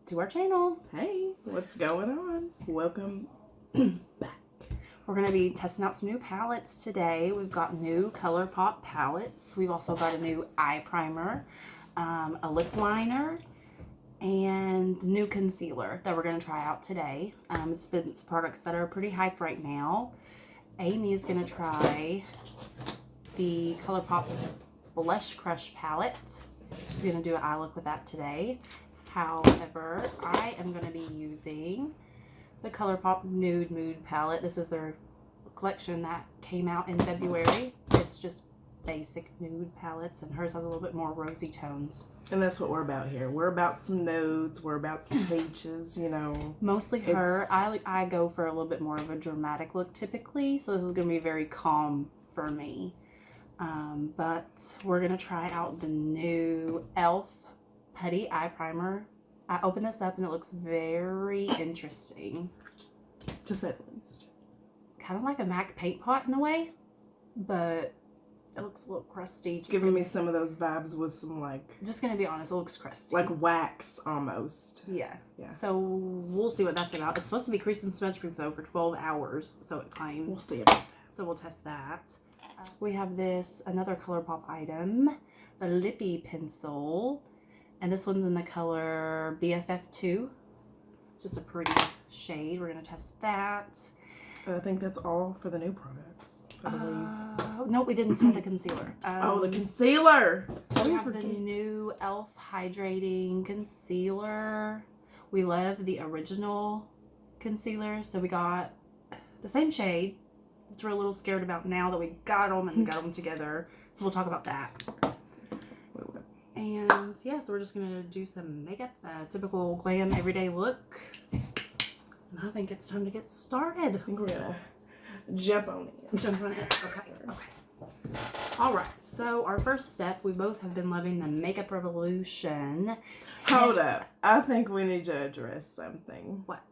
to our channel. Hey, what's going on? Welcome back. We're going to be testing out some new palettes today. We've got new Colourpop palettes. We've also got a new eye primer, a lip liner, and new concealer that we're going to try out today. It's been some products that are pretty hype right now. Amy is going to try the Colourpop Blush Crush palette. She's going to do an eye look with that today. However, I am going to be using the Colourpop Nude palette. This is their collection that came out in February. It's just basic nude palettes, and hers has a little bit more rosy tones. And that's what we're about here. We're about some nudes. We're about some peaches, you know. Mostly her. I go for a little bit more of a dramatic look typically, so this is going to be very calm for me. But we're going to try out the new e.l.f. Putty Eye Primer. I opened this up and it looks very interesting. To say the least. Kind of like a MAC paint pot in a way, but it looks a little crusty. It's giving me some of those vibes with some Just gonna be honest, it looks crusty. like wax almost. Yeah. Yeah. So we'll see what that's about. It's supposed to be crease and smudge proof though for 12 hours, so it claims. We'll see about that. So we'll test that. We have another Colourpop item, the Lippy Pencil. And this one's in the color BFF2. It's just a pretty shade. We're going to test that. I think that's all for the new products, I believe. No, we didn't say the concealer. The concealer! So we have the new e.l.f. Hydrating Concealer. We love the original concealer. So we got the same shade, which we're a little scared about now that we got them together. So we'll talk about that. And yeah, so we're just going to do some makeup, typical glam everyday look. And I think it's time to get started. I think we're going to jump on it. Jump on it. Okay. All right. So our first step, we both have been loving the Makeup Revolution. Hold up. I think we need to address something. What?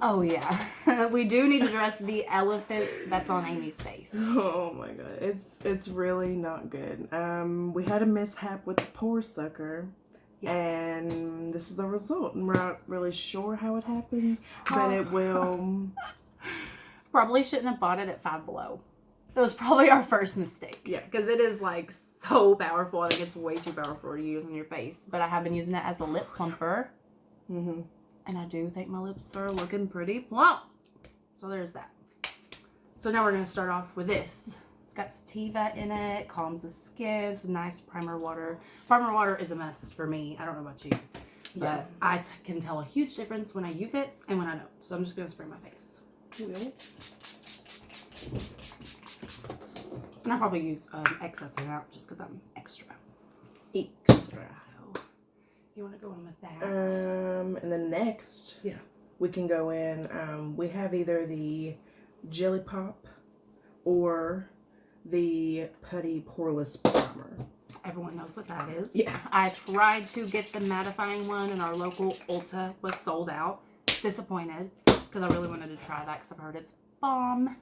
Oh yeah, we do need to address the elephant that's on Amy's face. Oh my god, it's really not good. We had a mishap with the pore sucker, yeah. And this is the result. And we're not really sure how it happened, but it will. Probably shouldn't have bought it at Five Below. That was probably our first mistake. Yeah, because it is like so powerful. I think it's way too powerful to use on your face. But I have been using it as a lip plumper. Mm-hmm. And I do think my lips are looking pretty plump. So there's that. So now we're going to start off with this. It's got sativa in it. Calms the skin. It's a nice primer water. Primer water is a must for me. I don't know about you. But yeah. I can tell a huge difference when I use it and when I don't. So I'm just going to spray my face. And I probably use excess amount just because I'm extra. Extra. You want to go in with that? And then next, yeah, we can go in. We have either the Jelly Pop or the Putty Poreless Primer. Everyone knows what that is. Yeah. I tried to get the mattifying one, and our local Ulta was sold out. Disappointed because I really wanted to try that because I've heard it's bomb.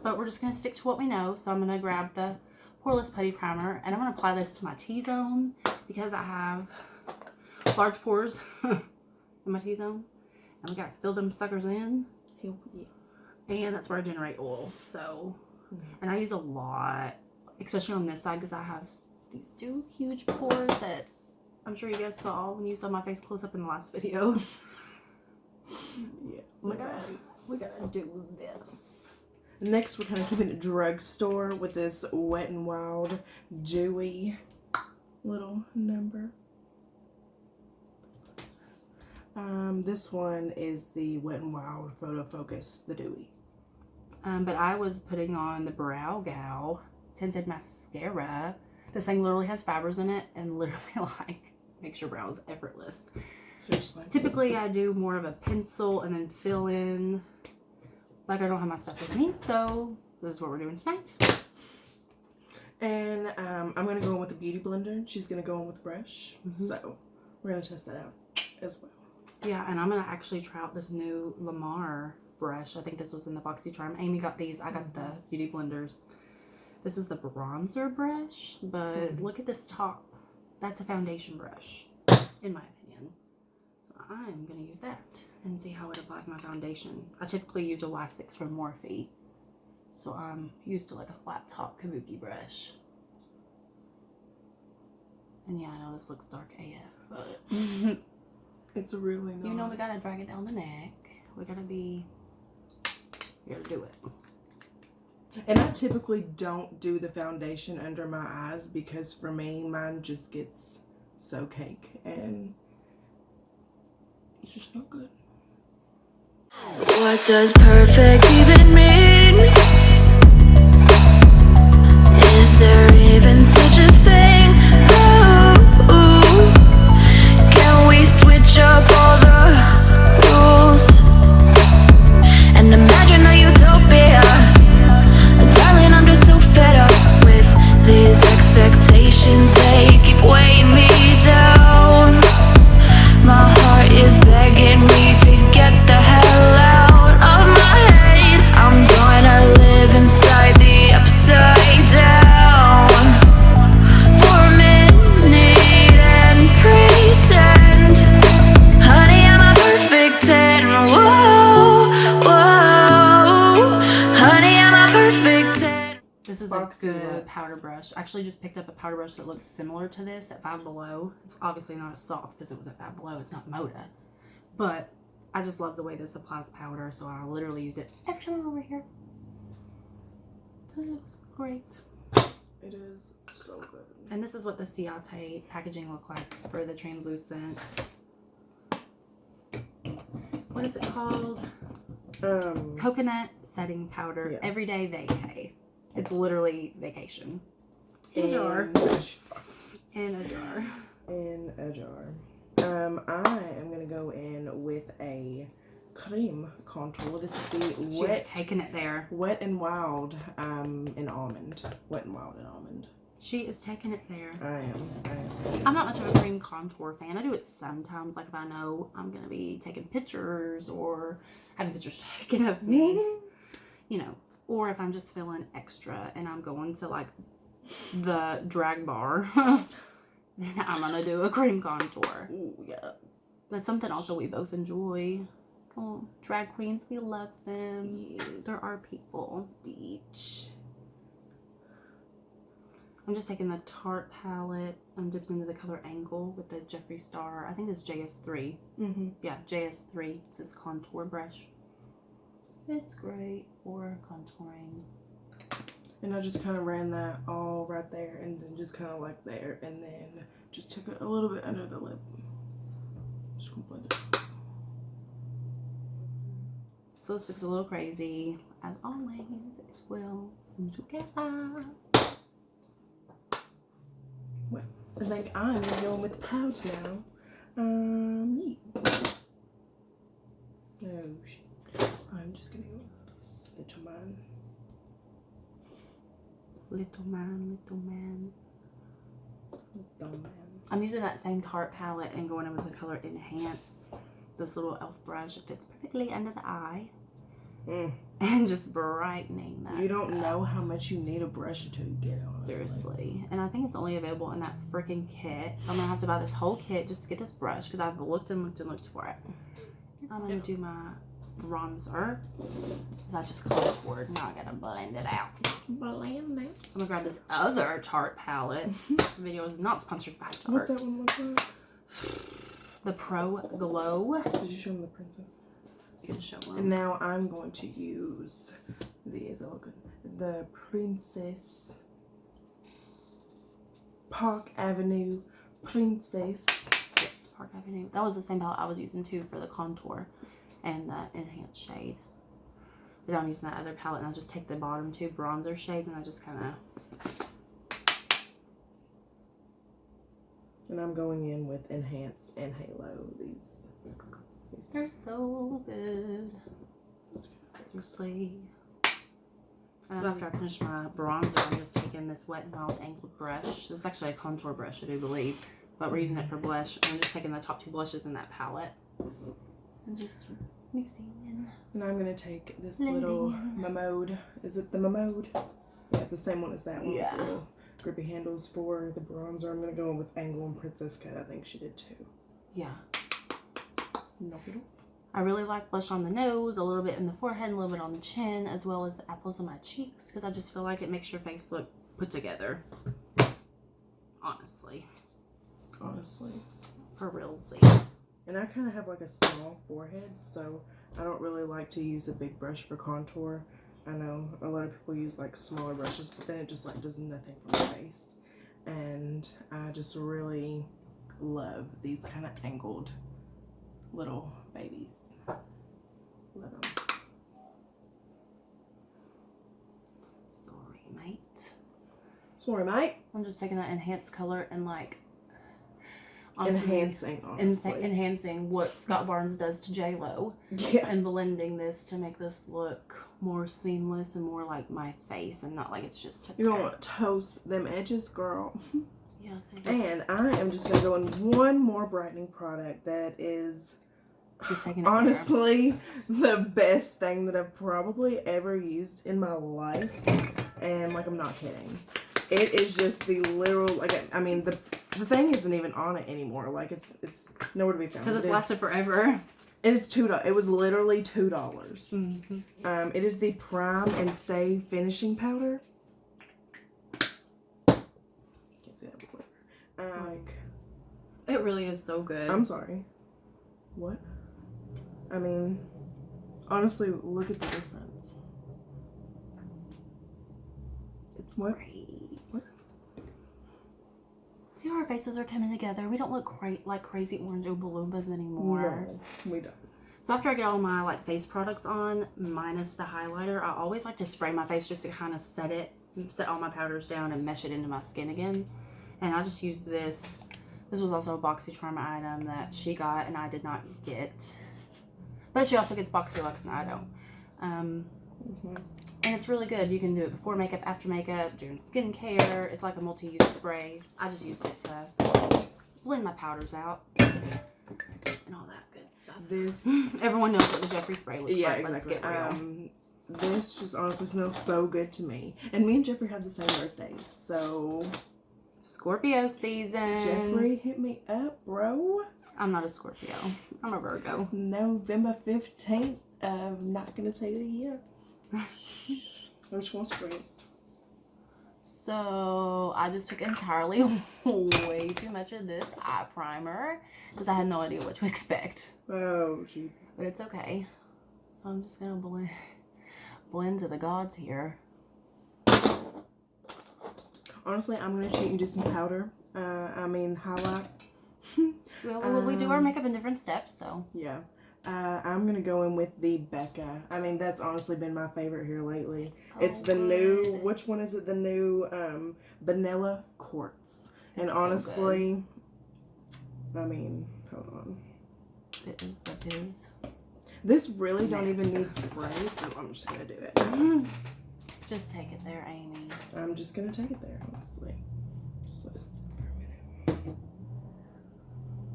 But we're just gonna stick to what we know. So I'm gonna grab the Poreless Putty Primer, and I'm gonna apply this to my T-zone because I have large pores in my T-zone, and we gotta fill them suckers in. And that's where I generate oil. So, and I use a lot, especially on this side, because I have these two huge pores that I'm sure you guys saw when you saw my face close up in the last video. Yeah, we gotta do this. Next, we're kind of keeping it drugstore with this Wet n Wild dewy little number. This one is the Wet n Wild Photo Focus, the dewy. But I was putting on the Brow Gal tinted mascara. This thing literally has fibers in it and literally makes your brows effortless. Seriously. Typically, I do more of a pencil and then fill in, but I don't have my stuff with me, so this is what we're doing tonight. And I'm going to go in with a beauty blender. She's going to go in with a brush. So we're going to test that out as well. Yeah, and I'm going to actually try out this new Lamar brush. I think this was in the BoxyCharm. Amy got these. I got the beauty blenders. This is the bronzer brush, but look at this top. That's a foundation brush. in my opinion. So I'm going to use that and see how it applies my foundation. I typically use a Y6 from Morphe. So I'm used to like a flat top kabuki brush. And yeah, I know this looks dark AF, but it's really not. You know, we gotta drag it down the neck. We gotta do it. And I typically don't do the foundation under my eyes because for me, mine just gets so cake and it's just not good. What does perfect even mean? Is there even such a thing? Ooh, can we switch up all the rules and imagine a utopia? Darling, I'm just so fed up with these expectations. They keep weighing me down. My heart is begging me to get the hell out of my head. I'm gonna live inside the upside down for a minute and pretend, honey, I'm a perfect 10. Whoa, whoa, honey, I'm a perfect 10. This is a good powder brush. I actually just picked up a powder brush that looks similar to this at Five Below. It's obviously not as soft because it was at Five Below. It's not Moda. But I just love the way this applies powder, so I literally use it every time I'm over here. It looks great. It is so good. And this is what the Ciate packaging look like for the translucent. What is it called? Coconut setting powder. Yeah. Everyday vacay. It's literally vacation. In a jar. In a jar. In a jar. I am gonna go in with a cream contour. This is the She's taking it there. Wet and Wild in almond. Wet and Wild in almond. She is taking it there. I am. I'm not much of a cream contour fan. I do it sometimes, like if I know I'm gonna be taking pictures or having pictures taken of me, you know, or if I'm just feeling extra and I'm going to like the drag bar, then I'm gonna do a cream contour. Ooh, yes. That's something also we both enjoy. Oh, drag queens, we love them. Yes. They're our people. Beach. I'm just taking the Tarte palette. I'm dipping into the color Angle with the Jeffree Star. I think it's JS3. Mm-hmm. Yeah, JS3. It's this contour brush. It's great for contouring. And I just kind of ran that all right there and then just kind of like there and then just took it a little bit under the lip. Just gonna blend it. So this looks a little crazy. As always, it will come together. Well, I think I'm going with the pouch now. Yeah. Oh, shit. I'm just gonna go with this little man. Little man, little man. Little man. I'm using that same Tarte palette and going in with the color Enhance. This little elf brush. It fits perfectly under the eye. And just brightening that. You don't know how much you need a brush to get, honestly. Seriously. And I think it's only available in that freaking kit. So I'm going to have to buy this whole kit just to get this brush because I've looked and looked and looked for it. I'm going to do my bronzer because I just contoured. Now I got to blend it out. Blend it. So I'm going to grab this other Tarte palette. This video is not sponsored by Tarte. What's that one look like? The Pro Glow. Did you show them the princess? You can show them. And now I'm going to use these. They look good. The Princess Park Avenue Princess. Yes, Park Avenue. That was the same palette I was using too for the contour and the enhanced shade. But I'm using that other palette and I just take the bottom two bronzer shades and I just kind of... And I'm going in with Enhance and Halo. These They're so good. Seriously. After I finish my bronzer, I'm just taking this Wet n Wild angled brush. This is actually a contour brush, I do believe. But we're using it for blush. And I'm just taking the top two blushes in that palette. And just mixing in. And I'm going to take this Blending little in. Mamode. Is it the Mamode? Yeah, the same one as that one. Yeah. With the little grippy handles for the bronzer. I'm going to go in with Angle and Princess Cut. I think she did too. Yeah. No riddles. I really like blush on the nose, a little bit in the forehead, a little bit on the chin, as well as the apples of my cheeks, because I just feel like it makes your face look put together. Honestly. For realsy. And I kind of have like a small forehead, so I don't really like to use a big brush for contour. I know a lot of people use like smaller brushes, but then it just like does nothing for my face. And I just really love these kind of angled little babies. Love them. Sorry, mate. Sorry, mate. I'm just taking that enhanced color and like honestly, enhancing what Scott Barnes does to J-Lo. Yeah. And blending this to make this look more seamless and more like my face and not like it's just put You're there. gonna toast them edges, girl. Yeah, and I am just gonna go in one more brightening product that is just taking it honestly the best thing that I've probably ever used in my life. And like, I'm not kidding. It is just the literal, like, I mean, the thing isn't even on it anymore. Like, it's nowhere to be found. because it's lasted forever. And it's $2. It was literally $2. Mm-hmm. It is the Prime and Stay finishing powder. Can't see that, but whatever. Like, it really is so good. I'm sorry. What? I mean, honestly, look at the difference. It's what? Great. What? See how our faces are coming together? We don't look like crazy orange Oompa Loompas anymore. No, we don't. So after I get all my like face products on, minus the highlighter, I always like to spray my face just to kind of set all my powders down and mesh it into my skin again. And I just use this. This was also a BoxyCharm item that she got and I did not get. But she also gets BoxyLux and I don't. And it's really good. You can do it before makeup, after makeup, during skincare. It's like a multi-use spray. I just used it to blend my powders out and all that good stuff. This Everyone knows what the Jeffree spray looks yeah, like. exactly. Let's get real. This just honestly smells so good to me. And me and Jeffree have the same birthdays, so Scorpio season. Jeffree, hit me up, bro. I'm not a Scorpio. I'm a Virgo. November 15th. I'm not gonna tell you the year. I'm just gonna scream. So I just took entirely way too much of this eye primer because I had no idea what to expect. Oh, gee. But it's okay. So I'm just gonna blend to the gods here. Honestly, I'm gonna cheat and do some powder. Highlight. Well, we do our makeup in different steps, so. Yeah. I'm gonna go in with the Becca. I mean, that's honestly been my favorite here lately. It's the new, which one is it? The new Vanilla Quartz. And honestly, I mean, hold on. It is the biz. This really don't even need spray. Oh, I'm just gonna do it. Just take it there, Amy. I'm just gonna take it there, honestly. Just let it sit for a minute.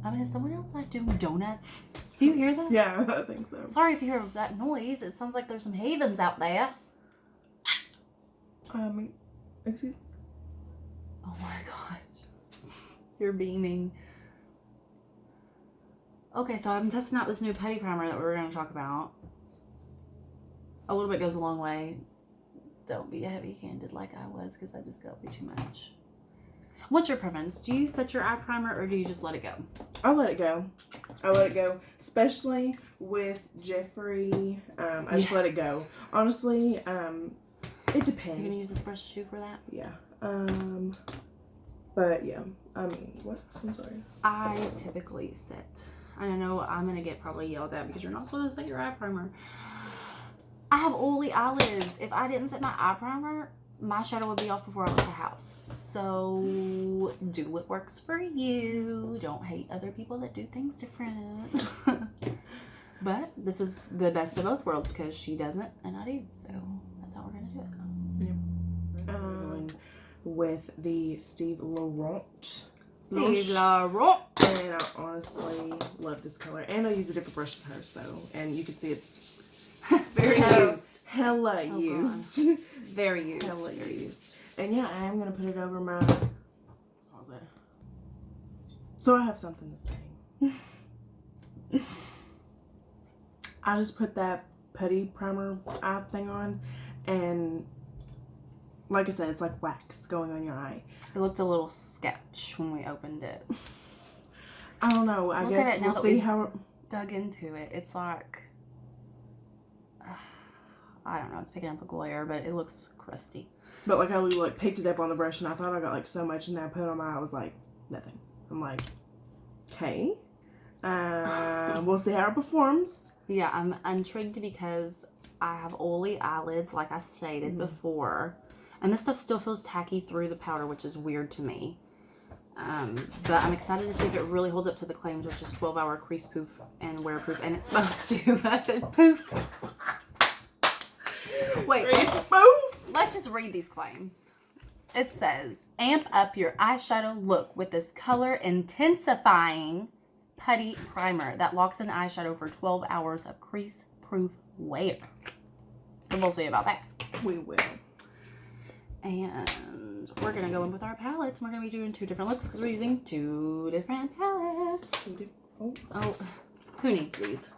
I mean, is someone else like doing donuts? Do you hear that? Yeah, I think so. Sorry if you hear that noise. It sounds like there's some heathens out there. Excuse me? Oh my gosh. You're beaming. Okay, so I'm testing out this new putty primer that we're going to talk about. A little bit goes a long way. Don't be heavy-handed like I was because I just got way too much. What's your preference? Do you set your eye primer or do you just let it go? I let it go. I let it go. Especially with Jeffree. I just let it go. Honestly, it depends. You're going to use this brush too for that? Yeah. But yeah. I mean, what? I'm sorry. I typically set. I know I'm going to get probably yelled at because you're not supposed to set your eye primer. I have oily eyelids. If I didn't set my eye primer, my shadow would be off before I left the house. So do what works for you. Don't hate other people that do things different. But this is the best of both worlds because she doesn't and I do. So that's how we're going to do it. Yep. Going with the Steve Laurent. Steve Laurent. And I honestly love this color. And I use a different brush than her. So, and you can see it's Very used. Hella used. Very used. Hella used. And yeah, I am going to put it over my... So I have something to say. I just put that putty primer eye thing on, and like I said, it's like wax going on your eye. It looked a little sketch when we opened it. I don't know. I guess we'll see how dug into it. It's like, I don't know. It's picking up a glare, but it looks crusty. But like how we like picked it up on the brush, and I thought I got like so much, and then I put it on my eye. I was like, nothing. I'm like, okay. We'll see how it performs. Yeah, I'm intrigued because I have oily eyelids, like I stated before. And this stuff still feels tacky through the powder, which is weird to me. But I'm excited to see if it really holds up to the claims, which is 12-hour crease proof and wear proof. And it's supposed to. I said poof. Wait, let's just read these claims. It says, amp up your eyeshadow look with this color intensifying putty primer that locks in eyeshadow for 12 hours of crease proof wear. So we'll see about that. We will. And we're going to go in with our palettes. We're going to be doing 2 different looks because we're using 2 different palettes. Oh, who needs these?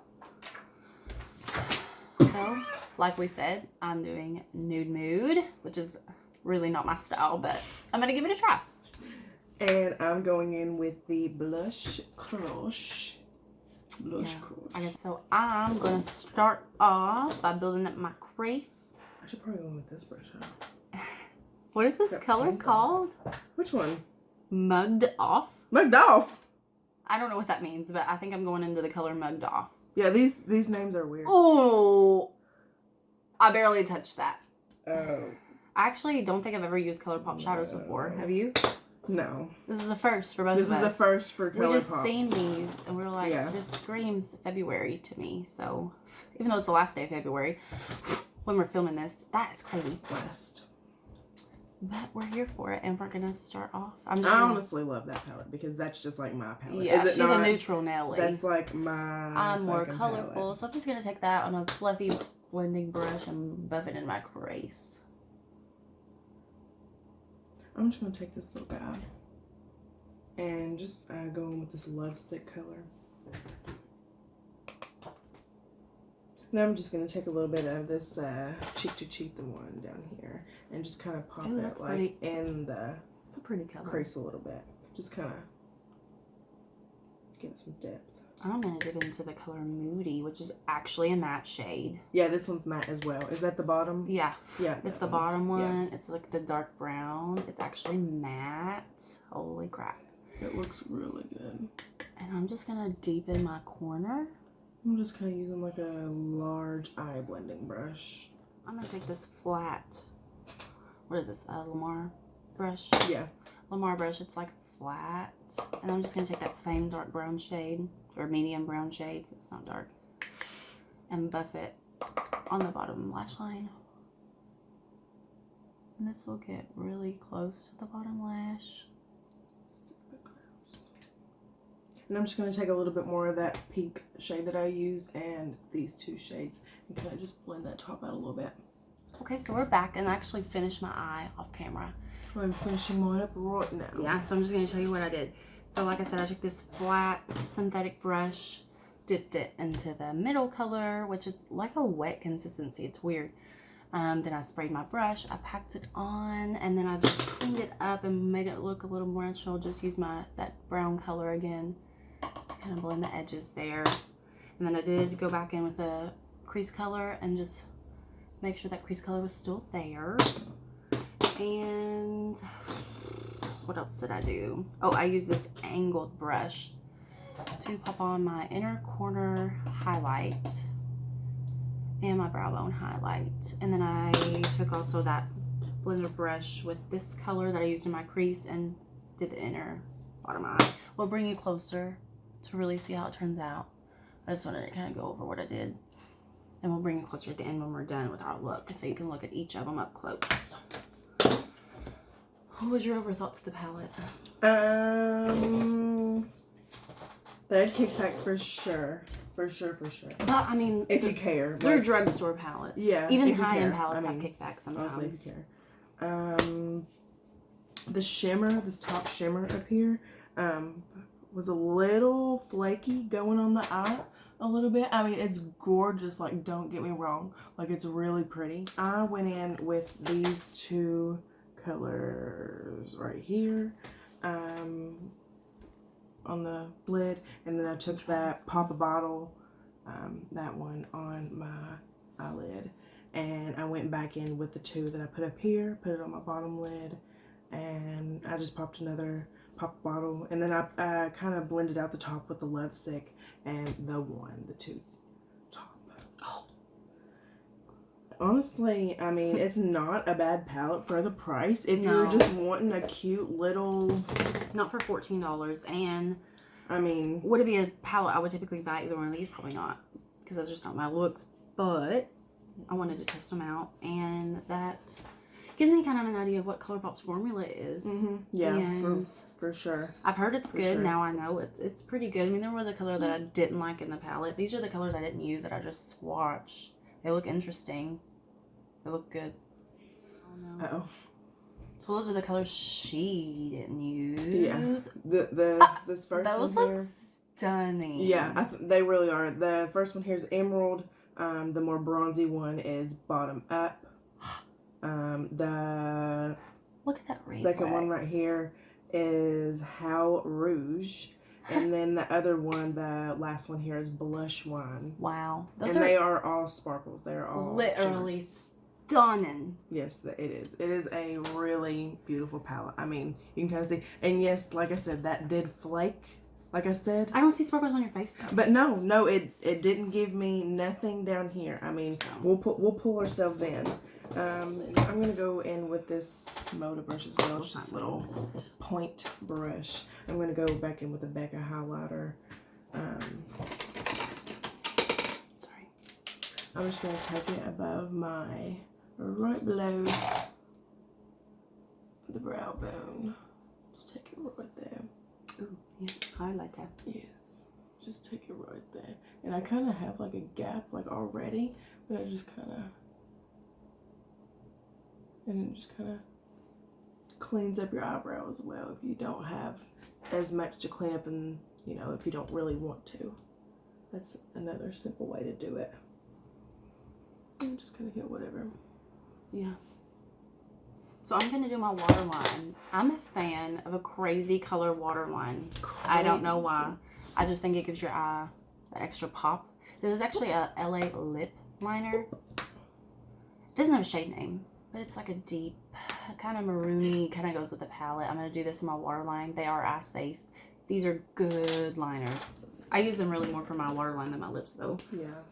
So, like we said, I'm doing Nude Mood, which is really not my style, but I'm going to give it a try. And I'm going in with the Blush Crush. Okay, so I'm going to start off by building up my crease. I should probably go in with this brush, huh? What is this color called? Which one? Mugged Off. Mugged Off? I don't know what that means, but I think I'm going into the color Mugged Off. Yeah, these names are weird. Oh, I barely touched that. Oh. I actually don't think I've ever used Colourpop shadows before. Have you? No. This is a first for both of us. This is a first for Colourpop. We just seen these, and we were like, this screams February to me. So, even though it's the last day of February, when we're filming this, that is crazy. Blessed. But we're here for it, and we're going to start off. I honestly love that palette because that's just like my palette. Yeah, is it she's not? a neutral Nelly. That's like my I'm more colorful, palette. so I'm just going to take that on a fluffy blending brush and buff it in my crease. I'm just going to take this little guy and just go in with this Lovesick color. Then I'm just going to take a little bit of this Cheek to Cheek, the one down here, and just kind of pop it like pretty. In the it's a pretty color. Crease a little bit. Just kind of give it some depth. I'm going to dip into the color Moody, which is actually a matte shade. Yeah, this one's matte as well. Is that the bottom? Yeah. Yeah. It's the bottom one. Yeah. It's like the dark brown. It's actually matte. Holy crap. It looks really good. And I'm just going to deepen my corner. I'm just kind of using like a large eye blending brush. I'm going to take this flat, what is this, a Lamar brush? Yeah. Lamar brush, it's like flat. And I'm just going to take that same dark brown shade, or medium brown shade, it's not dark, and buff it on the bottom lash line. And this will get really close to the bottom lash. And I'm just going to take a little bit more of that pink shade that I use and these 2 shades and kind of just blend that top out a little bit. Okay, so we're back, and I actually finished my eye off camera. Well, I'm finishing mine up right now. Yeah, so I'm just going to show you what I did. So like I said, I took this flat synthetic brush, dipped it into the middle color, which is like a wet consistency. It's weird. Then I sprayed my brush, I packed it on, and then I just cleaned it up and made it look a little more natural. Just use that brown color again. Just kind of blend the edges there. And then I did go back in with a crease color and just make sure that crease color was still there. And what else did I do? Oh, I used this angled brush to pop on my inner corner highlight and my brow bone highlight. And then I took also that blender brush with this color that I used in my crease and did the inner bottom eye. We'll bring you closer to really see how it turns out. I just wanted to kind of go over what I did. And we'll bring you closer at the end when we're done with our look, so you can look at each of them up close. What was your overthoughts of the palette? They'd kick back for sure. For sure. But I mean, if you care. They're drugstore palettes. Yeah. Even high-end palettes have kickbacks sometimes. Honestly, if you care. The shimmer, this top shimmer up here, was a little flaky going on the eye a little bit. I mean, it's gorgeous, like, don't get me wrong. Like, it's really pretty. I went in with these two colors right here on the lid, and then I took that Pop a Bottle, that one on my eyelid, and I went back in with the two that I put up here, put it on my bottom lid, and I just popped another Pop Bottle, and then I kind of blended out the top with the Love Sick and the two top. Oh. Honestly, I mean, it's not a bad palette for the price. If you're just wanting a cute little... Not for $14, and... I mean... Would it be a palette I would typically buy either one of these? Probably not, because that's just not my looks, but I wanted to test them out, and that gives me kind of an idea of what Colourpop's formula is. Yeah, and for sure. I've heard it's good. Sure. Now I know it's pretty good. I mean, there was a color that I didn't like in the palette. These are the colors I didn't use that I just swatched. They look interesting. They look good. Oh no. Uh-oh. So those are the colors she didn't use. Yeah. This first those one look here. stunning. Yeah, they really are. The first one here is Emerald. The more bronzy one is Bottom Up. The Look at that reflex. second one right here is How Rouge. And then the other one, the last one here is Blush Wine. Wow. They are all sparkles. They are all literally shimmers. Stunning. Yes, it is. It is a really beautiful palette. I mean, you can kind of see. And yes, like I said, that did flake. Like I said. I don't see sparkles on your face though. But no, it didn't give me nothing down here. I mean, we'll pull ourselves in. I'm gonna go in with this Moda brush as well. It's just a little point brush. I'm gonna go back in with the Becca highlighter. Sorry. I'm just gonna take it above my, right below the brow bone. Just take it right there. Ooh, yeah, highlighter. Yes, just take it right there. And I kind of have like a gap like already, but I just kind of, and it just kind of cleans up your eyebrow as well if you don't have as much to clean up, and you know, if you don't really want to. That's another simple way to do it. I'm just gonna hit whatever. Yeah. So I'm going to do my waterline. I'm a fan of a crazy color waterline. I don't know why. I just think it gives your eye that extra pop. This is actually a LA lip liner. It doesn't have a shade name, but it's like a deep, kind of maroony, kind of goes with the palette. I'm going to do this in my waterline. They are eye safe. These are good liners. I use them really more for my waterline than my lips though. Yeah.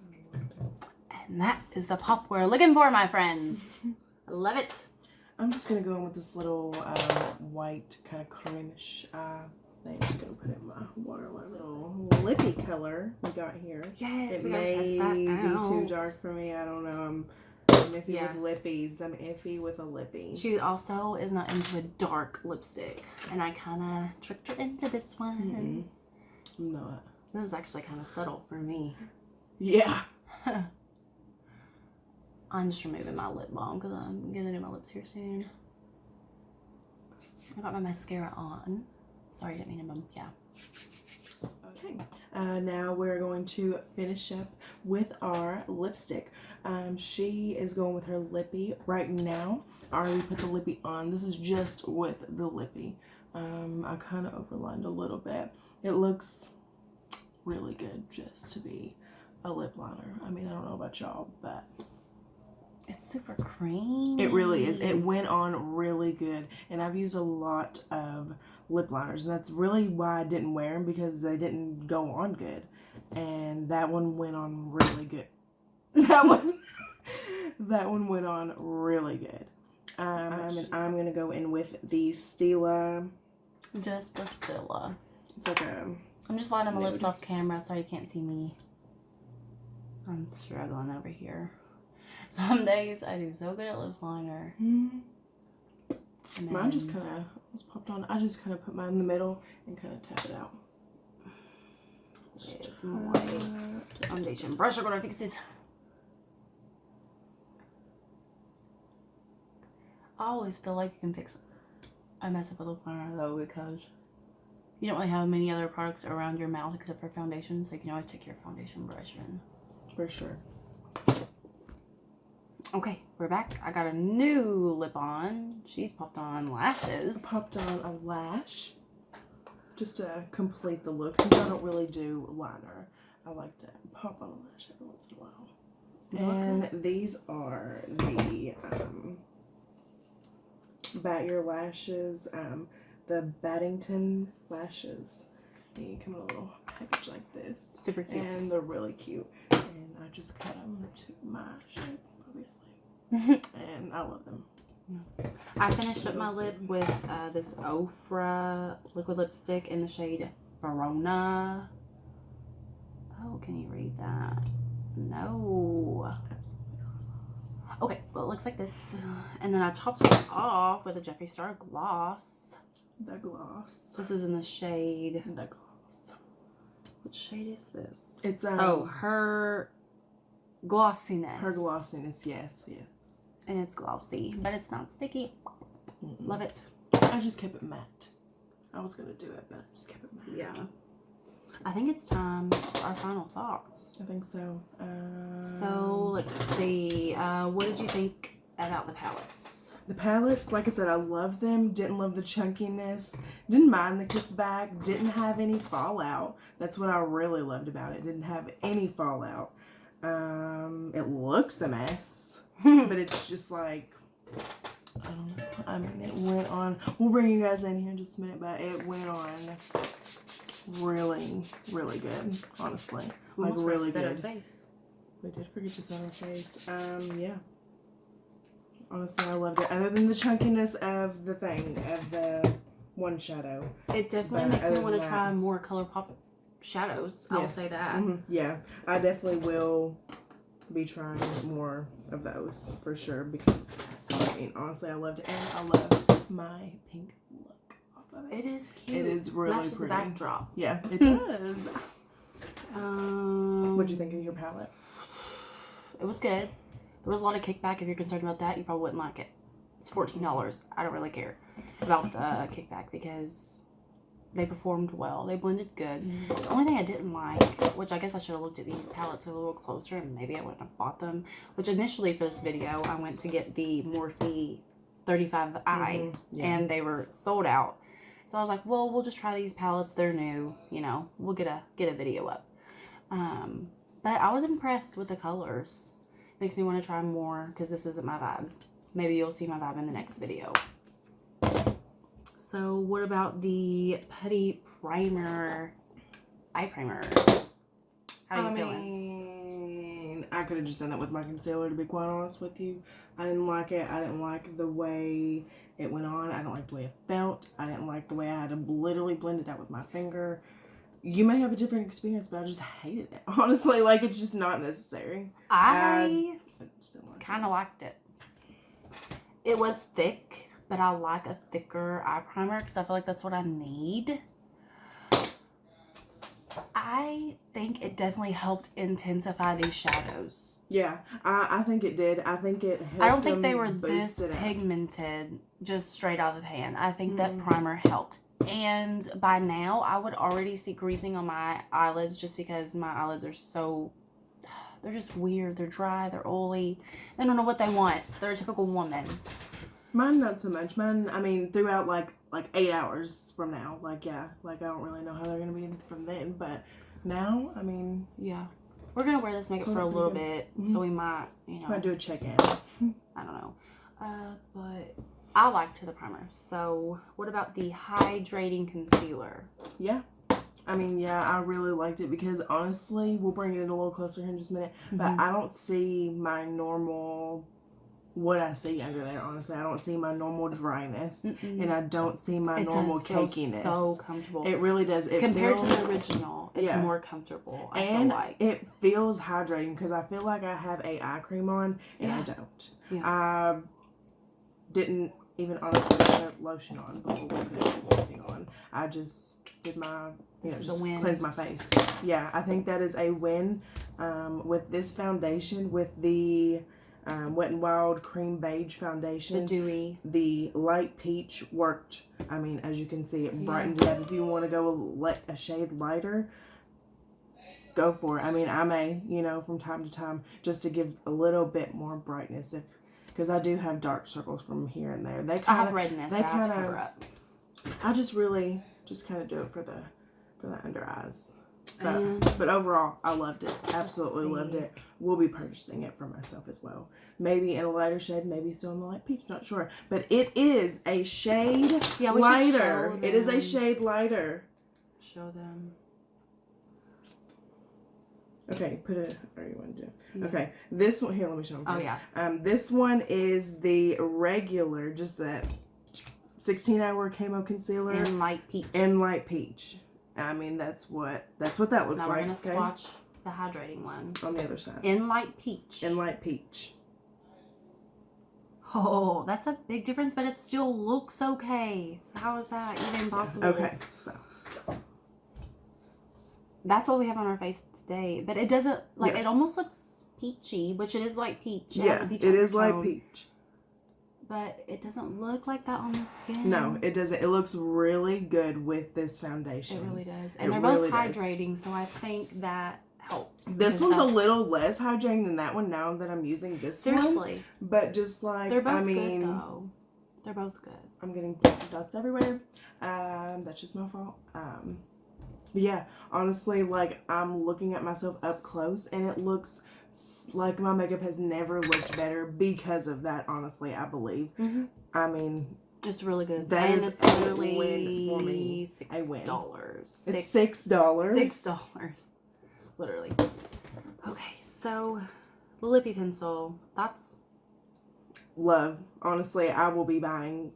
And that is the pop we're looking for, my friends. I love it. I'm just going to go in with this little white kind of creamish thing. I'm just going to put it in my waterline. Little lippy color we got here. Yes, it we gotta may test that be out. too dark for me. I don't know. I'm iffy with lippies. I'm iffy with a lippy. She also is not into a dark lipstick. And I kind of tricked her into this one. Not. This is actually kind of subtle for me. Yeah. I'm just removing my lip balm because I'm going to do my lips here soon. I got my mascara on. Sorry, I didn't mean to bump. Yeah. Okay. Now we're going to finish up with our lipstick. She is going with her lippy right now. I already put the lippy on. This is just with the lippy. I kind of overlined a little bit. It looks really good just to be a lip liner. I mean, I don't know about y'all, but it's super creamy. it really is. It went on really good, and I've used a lot of lip liners, and that's really why I didn't wear them, because they didn't go on good, and that one went on really good. That one went on really good. And I'm gonna go in with the Stila. Just the Stila. It's like a. I'm just lining my lips off camera so you can't see me. I'm struggling over here. Some days I do so good at lip liner. Mine just kind of was popped on. I just kind of put mine in the middle and kind of tap it out. There's more foundation brush. I'm gonna fix this. I always feel like you can fix a mess up with lip liner though, because You don't really have many other products around your mouth except for foundation, so you can always take your foundation brush in. For sure. Okay, we're back. I got a new lip on. She's popped on lashes. I popped on a lash just to complete the look, since I don't really do liner. I like to pop on a lash every once in a while. And these are the Bat Your Lashes, the Baddington lashes. They come in a little package like this. Super cute. And they're really cute. And I just cut them to my shape, obviously. And I love them. I finished up my lip with this Ofra liquid lipstick in the shade Verona. Oh, can you read that? No. Okay, well, it looks like this. And then I topped it off with a Jeffree Star gloss. The gloss. This is in the shade. The gloss. What shade is this? It's oh, her glossiness. Her glossiness, yes, yes. And it's glossy, but it's not sticky. Love it. I just kept it matte. I was gonna do it, but I just kept it matte. Yeah. I think it's time for our final thoughts. I think so. So let's see. What did you think about the palettes? The palettes, like I said, I love them. Didn't love the chunkiness. Didn't mind the kickback. Didn't have any fallout. That's what I really loved about it. Didn't have any fallout. It looks a mess, but it's just like, I don't know. I mean, it went on. We'll bring you guys in here in just a minute, but it went on really, really good. Honestly, like really good. Her face. We did forget to set our face. Yeah. Honestly, I loved it. Other than the chunkiness of the thing, of the one shadow. It definitely makes me want to try more Colourpop shadows. I'll say that. Yeah, I definitely will be trying more of those for sure, because I mean, honestly, I loved it, and I loved my pink look off of it. It is cute. It is really Matches pretty. The backdrop. Yeah, it does. What'd you think of your palette? It was good. There was a lot of kickback. If you're concerned about that, you probably wouldn't like it. It's $14. I don't really care about the kickback because they performed well. They blended good. The only thing I didn't like, which I guess I should have looked at these palettes a little closer and maybe I wouldn't have bought them, which initially for this video, I went to get the Morphe 35i and they were sold out. So I was like, well, we'll just try these palettes. They're new, you know, we'll get a video up. But I was impressed with the colors. Makes me want to try more because this isn't my vibe. Maybe you'll see my vibe in the next video. So what about the Putty Primer, eye primer? How are you feeling? I could have just done that with my concealer, to be quite honest with you. I didn't like it. I didn't like the way it went on. I didn't like the way it felt. I didn't like the way I had to literally blend it out with my finger. You may have a different experience, but I just hated it. Honestly, like, it's just not necessary. I kind of liked it. It was thick, but I like a thicker eye primer because I feel like that's what I need. I think it definitely helped intensify these shadows. Yeah, I think it did. I think it helped. I don't think they were this pigmented just straight out of the pan. I think that primer helped. And by now, I would already see greasing on my eyelids just because my eyelids are so, they're just weird. They're dry. They're oily. They don't know what they want. They're a typical woman. Mine, not so much. Mine, I mean, throughout like 8 hours from now. Like, yeah. Like, I don't really know how they're going to be from then. But now, I mean. Yeah. We're going to wear this makeup for a little bit. So we might, you know. Might do a check-in. I don't know. But I liked the primer. So what about the hydrating concealer? Yeah. I mean, yeah, I really liked it because honestly, we'll bring it in a little closer here in just a minute, but I don't see my normal, what I see under there, honestly. I don't see my normal dryness, and I don't see my normal cakiness. It so comfortable. It really does. It Compared feels, to the original, it's more comfortable, I feel like. It feels hydrating because I feel like I have a eye cream on, and I don't. Yeah. I didn't even honestly put lotion on before we put anything on. I just did my, just cleanse my face. Yeah, I think that is a win with this foundation, with the Wet n Wild Cream Beige The foundation. dewy. The light peach worked. I mean, as you can see, it brightened it up. If you want to go a shade lighter, go for it. I mean, I may, you know, from time to time, just to give a little bit more brightness, because I do have dark circles from here and there. They I have redness that I have to cover up. I just kind of do it for the under eyes. But overall, I loved it. Absolutely loved it. We'll be purchasing it for myself as well. Maybe in a lighter shade, maybe still in the light peach, not sure. But it is a shade lighter. It is a shade lighter. Show them. Okay, or you want to do? Yeah. Okay, this one here. Let me show them first. Oh yeah. This one is the regular, just that 16-hour camo concealer in light peach. In light peach. I mean, that's what that looks like. Now we're gonna swatch the hydrating one on the other side. In light peach. In light peach. Oh, that's a big difference, but it still looks okay. How is that even possible? Okay, so that's what we have on our face today, but it doesn't it almost looks peachy, which it is light peach. It has a peach it is light peach. But it doesn't look like that on the skin. No, it doesn't. It looks really good with this foundation. It really does. And they're both hydrating, so I think that helps. This one's a little less hydrating than that one now that I'm using this one. Seriously. But just like, they're both good, though. They're both good. I'm getting dots everywhere. That's just my fault. But yeah, honestly, like, I'm looking at myself up close, and it looks like my makeup has never looked better because of that, honestly, I believe. Mm-hmm. I mean, it's really good. That and is it's literally a win for me. $6. It's $6. $6. Literally. Okay, so the lippy pencil, that's love. Honestly, I will be buying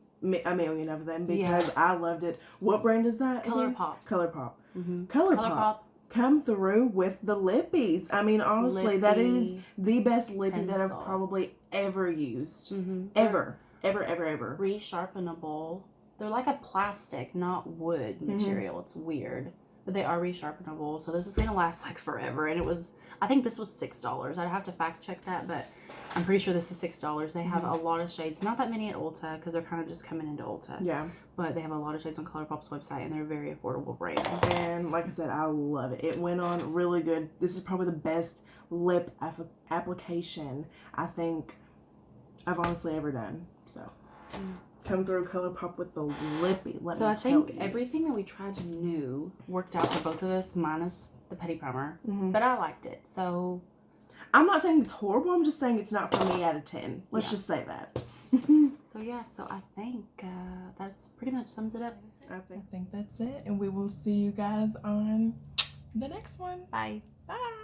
a million of them because I loved it. What brand is that? Colourpop. Colourpop. Mm-hmm. Colourpop. Come through with the lippies. I mean, honestly, that is the best lippy that I've probably ever used. Mm-hmm. Ever. Resharpenable. They're like a plastic, not wood material. It's weird. But they are resharpenable. So this is going to last like forever. And I think this was $6. I'd have to fact check that, but I'm pretty sure this is $6. They have a lot of shades. Not that many at Ulta because they're kind of just coming into Ulta. Yeah. But they have a lot of shades on Colourpop's website, and they're a very affordable brand. And like I said, I love it. It went on really good. This is probably the best lip application I think I've honestly ever done. So come through Colourpop with the lippy. So I think everything that we tried to Nude worked out for both of us, minus the Petty Primer. But I liked it. So I'm not saying it's horrible. I'm just saying it's not for me out of 10. Let's just say that. So I think that's pretty much sums it up. I think that's it. And we will see you guys on the next one. Bye. Bye.